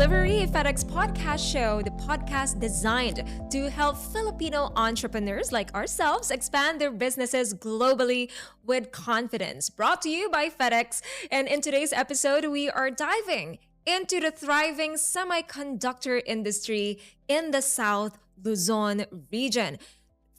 Delivery FedEx Podcast Show, the podcast designed to help Filipino entrepreneurs like ourselves expand their businesses globally with confidence. Brought to you by FedEx. And in today's episode, we are diving into the thriving semiconductor industry in the South Luzon region.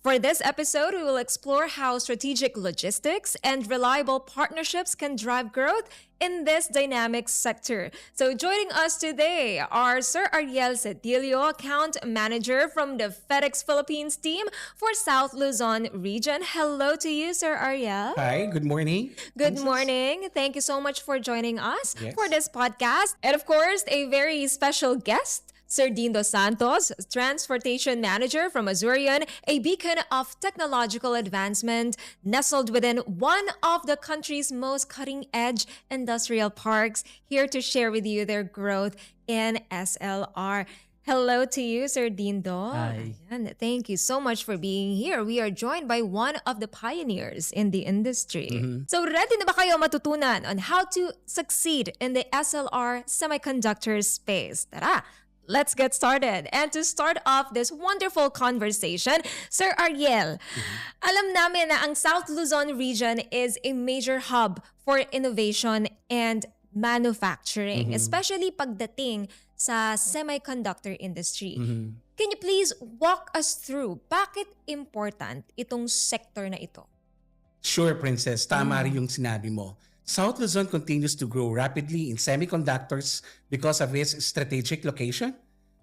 For this episode, we will explore how strategic logistics and reliable partnerships can drive growth in this dynamic sector. So joining us today are Sir Ariel Cedillo, Account Manager from the FedEx Philippines team for South Luzon region. Hello to you, Sir Ariel. Hi, good morning. Good morning. Thank you so much for joining us Yes. for this podcast. And of course, a very special guest, Sir Dean Dos Santos, Transportation Manager from Asurion, a beacon of technological advancement nestled within one of the country's most cutting-edge industrial parks, here to share with you their growth in SLR. Hello to you, Sir Dean Do. Hi. Ayan, thank you so much for being here. We are joined by one of the pioneers in the industry. So ready na ba kayo matutunan on how to succeed in the SLR semiconductor space? Tara! Let's get started. And to start off this wonderful conversation, Sir Ariel, alam namin na ang South Luzon region is a major hub for innovation and manufacturing, especially pagdating sa semiconductor industry. Can you please walk us through bakit important itong sector na ito? Sure, Princess. Tama rin yung sinabi mo. South Luzon continues to grow rapidly in semiconductors because of its strategic location,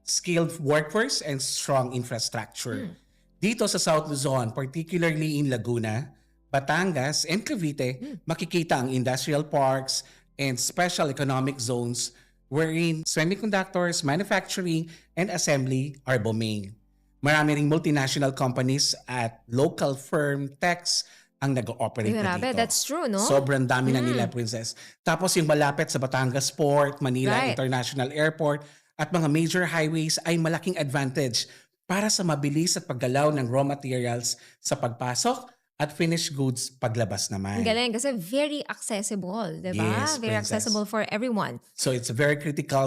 skilled workforce, and strong infrastructure. Dito sa South Luzon, particularly in Laguna, Batangas, and Cavite, makikita ang industrial parks and special economic zones wherein semiconductors, manufacturing, and assembly are booming. Marami ring multinational companies at local firm techs ang nag-ooperate na Grabe, dito. that's true, no? Sobrang dami na nila, Princess. Tapos yung malapit sa Batangas Port, Manila Right. International Airport, at mga major highways ay malaking advantage para sa mabilis at paggalaw ng raw materials sa pagpasok at finished goods paglabas naman. Ang galing kasi very accessible, di ba? Yes, Very Princess. accessible for everyone. So it's very critical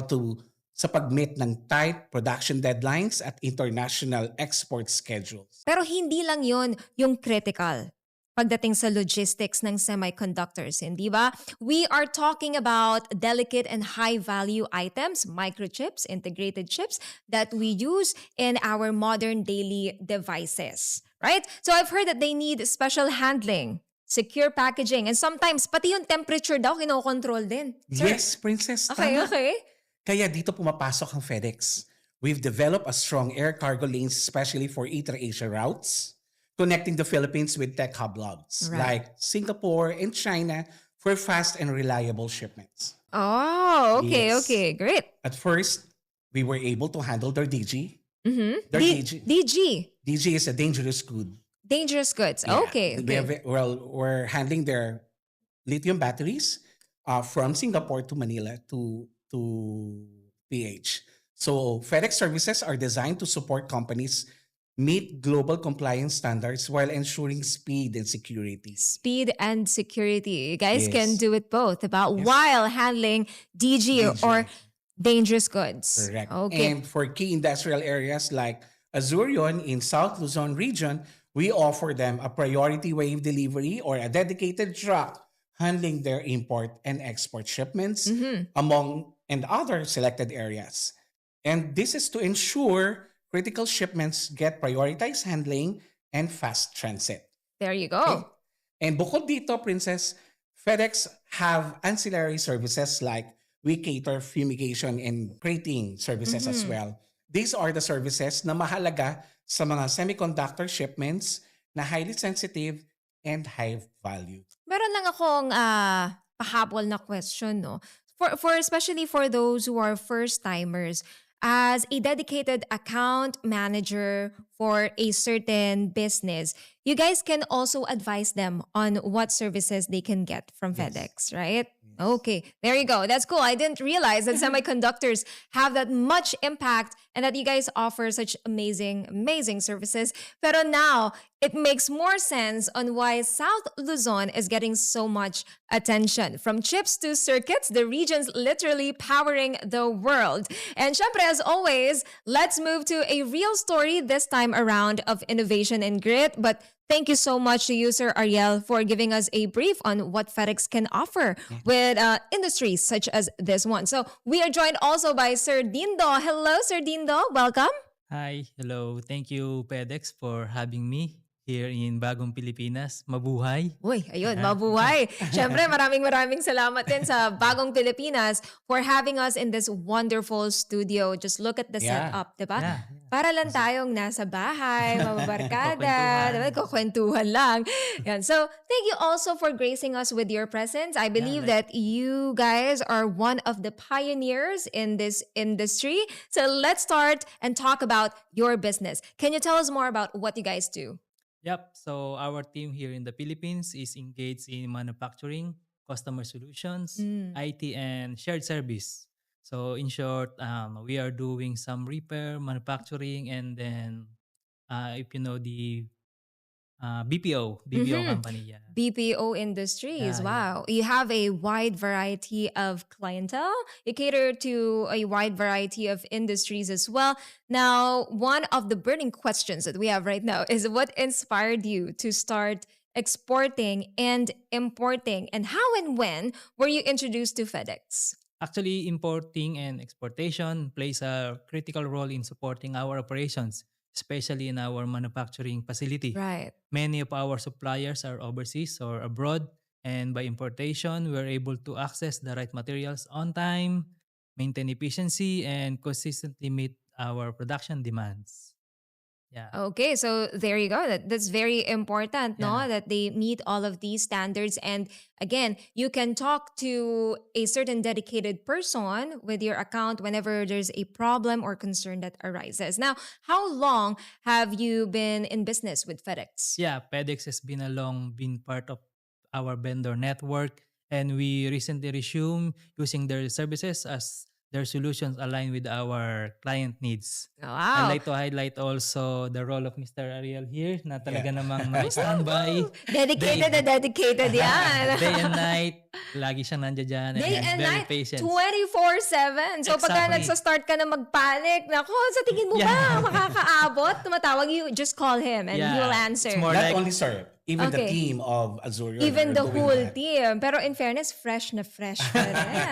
sa pag-meet ng tight production deadlines at international export schedules. Pero hindi lang yon yung critical pagdating sa logistics ng semiconductors, hindi ba? We are talking about delicate and high-value items, microchips, integrated chips that we use in our modern daily devices, right? So I've heard that they need special handling, secure packaging, and sometimes pati yung temperature daw kinokontrol din. Sir? Yes, Princess. Okay, Tama. okay. Kaya dito pumapasok ang FedEx. We've developed a strong air cargo lanes especially for inter-Asia routes, connecting the Philippines with tech hub hubs Right. like Singapore and China for fast and reliable shipments. Oh, okay, Yes. okay. Great. At first, we were able to handle their DG. Mm-hmm. Their DG. DG, DG is a dangerous good. dangerous goods. Yeah. Okay, We okay. we're handling their lithium batteries from Singapore to Manila to PH. So FedEx services are designed to support companies meet global compliance standards while ensuring speed and security. Speed and security. You guys Yes. can do it both about Yes. while handling DG DG. or dangerous goods. Correct. Okay. And for key industrial areas like Asurion in South Luzon region, we offer them a priority wave delivery or a dedicated truck handling their import and export shipments among and other selected areas. And this is to ensure critical shipments get prioritized handling and fast transit. There you Okay? go. And bukod dito, Princess, FedEx have ancillary services like we cater fumigation and crating services as well. These are the services na mahalaga sa mga semiconductor shipments na highly sensitive and high value. Meron lang akong pahabol na question, no? For especially for those who are first timers, as a dedicated account manager for a certain business, you guys can also advise them on what services they can get from FedEx, right? Okay, there you go. That's cool. I didn't realize that semiconductors have that much impact and that you guys offer such amazing, amazing services. Pero now, it makes more sense on why South Luzon is getting so much attention. From chips to circuits, the region's literally powering the world. And syempre, as always, let's move to a real story this time around of innovation and grit. But thank you so much to you, Sir Ariel, for giving us a brief on what FedEx can offer with industries such as this one. So we are joined also by Sir Dindo. Hello, Sir Dindo. Welcome. Hi, hello. Thank you, FedEx, for having me here in Bagong Pilipinas. Mabuhay. Uy, ayun, mabuhay. Siyempre, maraming salamat din sa Bagong Pilipinas for having us in this wonderful studio. Just look at the Yeah. setup, di ba? Yeah. Para lang tayong nasa bahay, mababarkada, Kukwentuhan. diba? Kukwentuhan lang. Yan. So, thank you also for gracing us with your presence. I believe that you guys are one of the pioneers in this industry. So, let's start and talk about your business. Can you tell us more about what you guys do? Yep. So our team here in the Philippines is engaged in manufacturing, customer solutions, IT, and shared service. So in short, we are doing some repair, manufacturing, and then if you know the BPO Mhm. company. Yeah. BPO industries. Yeah. Wow. You have a wide variety of clientele. You cater to a wide variety of industries as well. Now, one of the burning questions that we have right now is what inspired you to start exporting and importing? And how and when were you introduced to FedEx? Actually, importing and exportation plays a critical role in supporting our operations, especially in our manufacturing facility. Right. Many of our suppliers are overseas or abroad, and by importation, we're able to access the right materials on time, maintain efficiency, and consistently meet our production demands. Yeah. Okay, so there you go. That's very important, no? Yeah. That they meet all of these standards. And again, you can talk to a certain dedicated person with your account whenever there's a problem or concern that arises. Now, how long have you been in business with FedEx? Yeah, FedEx has been part of our vendor network, and we recently resumed using their services as their solutions align with our client needs. I'd Wow. like to highlight also the role of Mr. Ariel here na talaga Yeah. namang na-standby Dedicated na dedicated yan. day and night. Lagi siyang nandiyan dyan and Day is and very night, patient. 24/7. So pagka Exactly. nagsa-start ka na magpanic, nako, sa tingin mo ba Yeah. makakaabot? Tumatawag, you just call him and Yeah. he'll answer. It's more Not like- only sir, even the Okay. team of Asurion Even are the doing whole that. team. Pero in fairness, fresh na fresh pa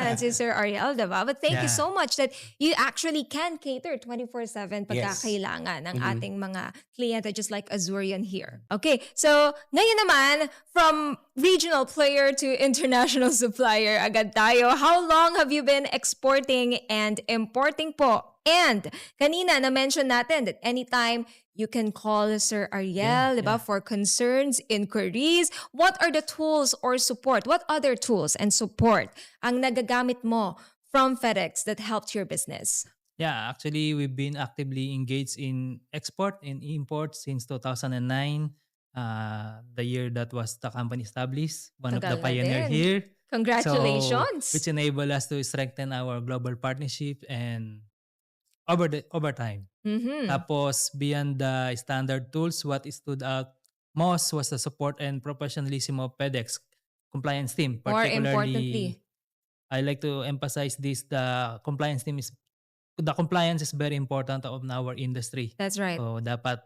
rin si Sir Ariel, diba? But thank you Yeah. so much that you actually can cater 24/7 pagka Yes. kailangan ng ating mga kliyente just like Azurian here. Okay, so ngayon naman, from regional player to international supplier, agad tayo. How long have you been exporting and importing po? And kanina na-mention natin that anytime you can call Sir Ariel, diba, for concerns, inquiries. What are the tools or support? What other tools and support ang nagagamit mo from FedEx that helped your business? Yeah, actually, we've been actively engaged in export and import since 2009, the year that was the company established. One of Tagal the na pioneer din. here. Congratulations. So, which enable us to strengthen our global partnership and over time. Mhm. Tapos, beyond the standard tools, what stood out most was the support and professionalism of FedEx compliance team. More Particularly, importantly. I like to emphasize this: the compliance is very important of our industry. That's right. So dapat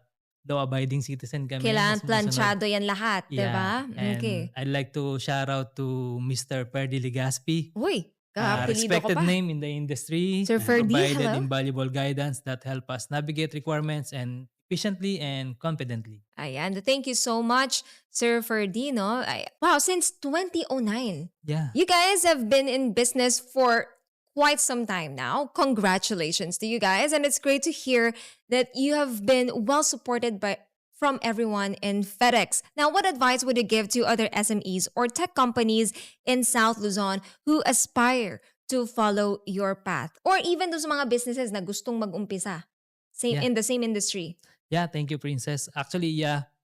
law-abiding citizen kami. Kailangan sumusunod. planchado yan lahat, diba? And Okay. I'd like to shout out to Mr. Ferdy Ligaspi. Uy, kapilido ko Respected pa. name in the industry. Sir Ferdy, provided hello. invaluable guidance that help us navigate requirements and efficiently and confidently. Ayan. Thank you so much, Sir Ferdino. Wow, since 2009. Yeah. You guys have been in business for quite some time now. Congratulations to you guys. And it's great to hear that you have been well supported from everyone in FedEx. Now, what advice would you give to other SMEs or tech companies in South Luzon who aspire to follow your path? Or even those mga businesses na gustong mag-umpisa in the same industry? Yeah, thank you, Princess. Actually,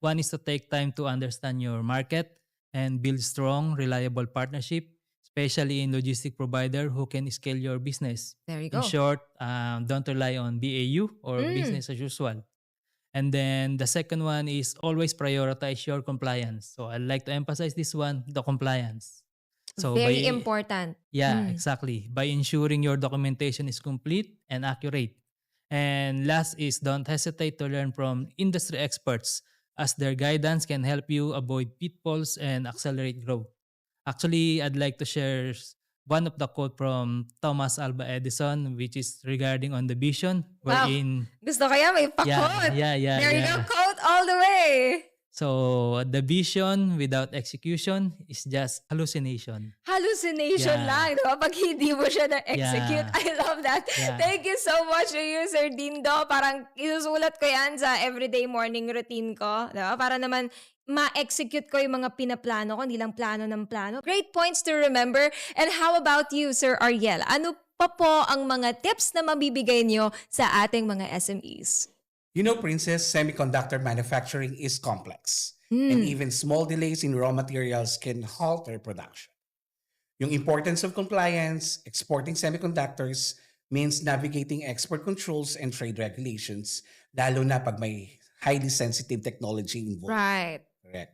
one is to take time to understand your market and build strong, reliable partnership, especially in logistic provider who can scale your business. There you In go. short, don't rely on BAU or business as usual. And then the second one is always prioritize your compliance. So I'd like to emphasize this one, the compliance. So Very by important. yeah, exactly. By ensuring your documentation is complete and accurate. And last is don't hesitate to learn from industry experts as their guidance can help you avoid pitfalls and accelerate growth. Actually, I'd like to share one of the quote from Thomas Alva Edison which is regarding on the vision Wow. wherein Gusto ko yan, may yeah, pa-quote. yeah, There you go, yeah. quote all the way. So the vision without execution is just hallucination. Hallucination Yeah. lang, di ba? Pag hindi mo siya na-execute. Yeah. I love that. Yeah. Thank you so much to you, Sir Dindo. Parang isusulat ko yan sa everyday morning routine ko. Di ba? Para naman ma-execute ko yung mga pinaplano ko, hindi lang plano ng plano. Great points to remember. And how about you, Sir Ariel? Ano pa po ang mga tips na mabibigay niyo sa ating mga SMEs? You know, Princess, semiconductor manufacturing is complex. And even small delays in raw materials can halt their production. Yung importance of compliance, exporting semiconductors means navigating export controls and trade regulations, lalo na pag may highly sensitive technology involved. Right. Correct.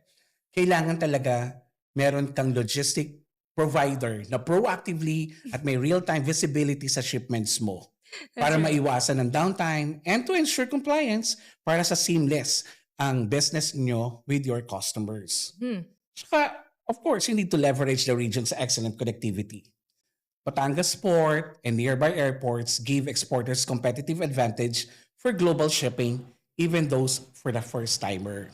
Kailangan talaga meron kang logistic provider na proactively at may real-time visibility sa shipments mo para maiwasan ng downtime and to ensure compliance para sa seamless ang business nyo with your customers. Saka, of course, you need to leverage the region's excellent connectivity. Batangas Port and nearby airports give exporters competitive advantage for global shipping, even those for the first timer.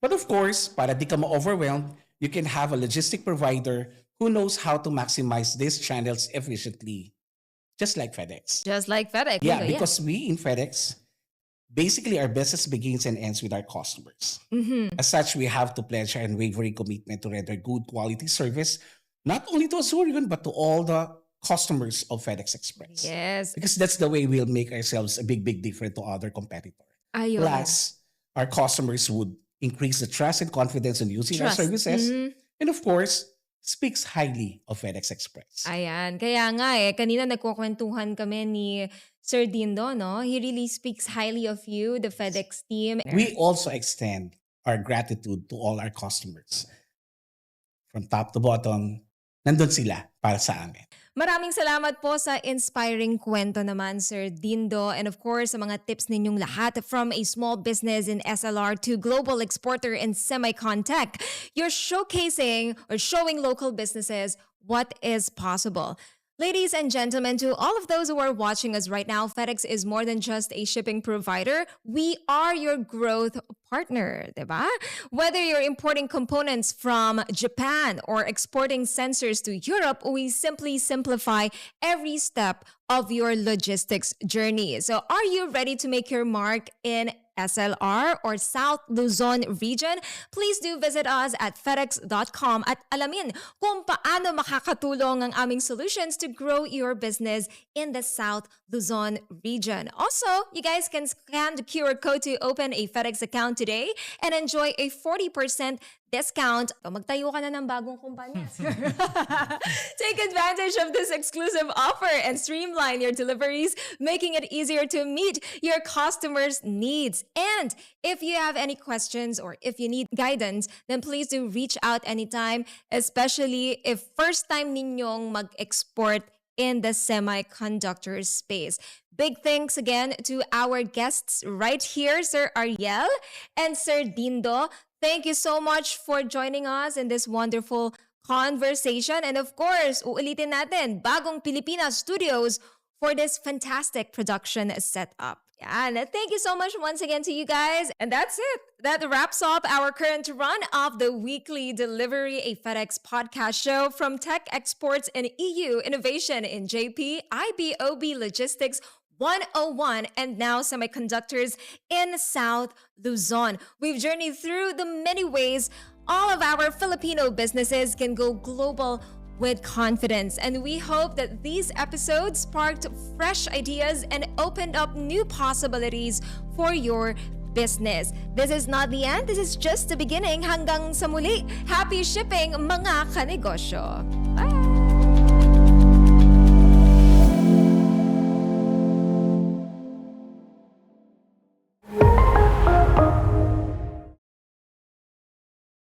But of course, para di ka ma-overwhelmed, you can have a logistic provider who knows how to maximize these channels efficiently. Just like FedEx. Just like FedEx. Yeah, because we in FedEx, basically our business begins and ends with our customers. As such, we have to pledge our unwavering commitment to render good quality service, not only to Asurion, but to all the customers of FedEx Express. Yes. Because that's the way we'll make ourselves a big difference to other competitors. Ayun. Plus, our customers would increase the trust and confidence in using our Trust. services. And of course, speaks highly of FedEx Express. Ayan. Kaya nga kanina nagkukwentuhan kami ni Sir Dindo, no? He really speaks highly of you, the FedEx team. We also extend our gratitude to all our customers. From top to bottom, nandun sila para sa amin. Maraming salamat po sa inspiring kwento naman, Sir Dindo. And of course, sa mga tips ninyong lahat from a small business in SLR to global exporter in semicon-tech. You're showcasing or showing local businesses what is possible. Ladies and gentlemen, to all of those who are watching us right now, FedEx is more than just a shipping provider. We are your growth partner, diba? Whether you're importing components from Japan or exporting sensors to Europe, we simply simplify every step of your logistics journey. So are you ready to make your mark in SLR or South Luzon region? Please do visit us at fedex.com at alamin kung paano makakatulong ang aming solutions to grow your business in the South Luzon region. Also, you guys can scan the QR code to open a FedEx account today and enjoy a 40% discount. Magtayo ka na ng bagong kumpanya. Take advantage of this exclusive offer and streamline your deliveries, making it easier to meet your customers' needs. And if you have any questions or if you need guidance, then please do reach out anytime, especially if first time ninyong mag-export in the semiconductor space. Big thanks again to our guests right here, Sir Ariel and Sir Dindo. Thank you so much for joining us in this wonderful conversation. And of course, uulitin natin, Bagong Pilipinas Studios for this fantastic production setup. And thank you so much once again to you guys. And that's it. That wraps up our current run of the weekly delivery, a FedEx podcast show from tech exports and EU innovation in JP, IBOB Logistics 101 and now semiconductors in South Luzon. We've journeyed through the many ways all of our Filipino businesses can go global with confidence. And we hope that these episodes sparked fresh ideas and opened up new possibilities for your business. This is not the end. This is just the beginning. Hanggang sa muli. Happy shipping, mga kanegosyo. Bye!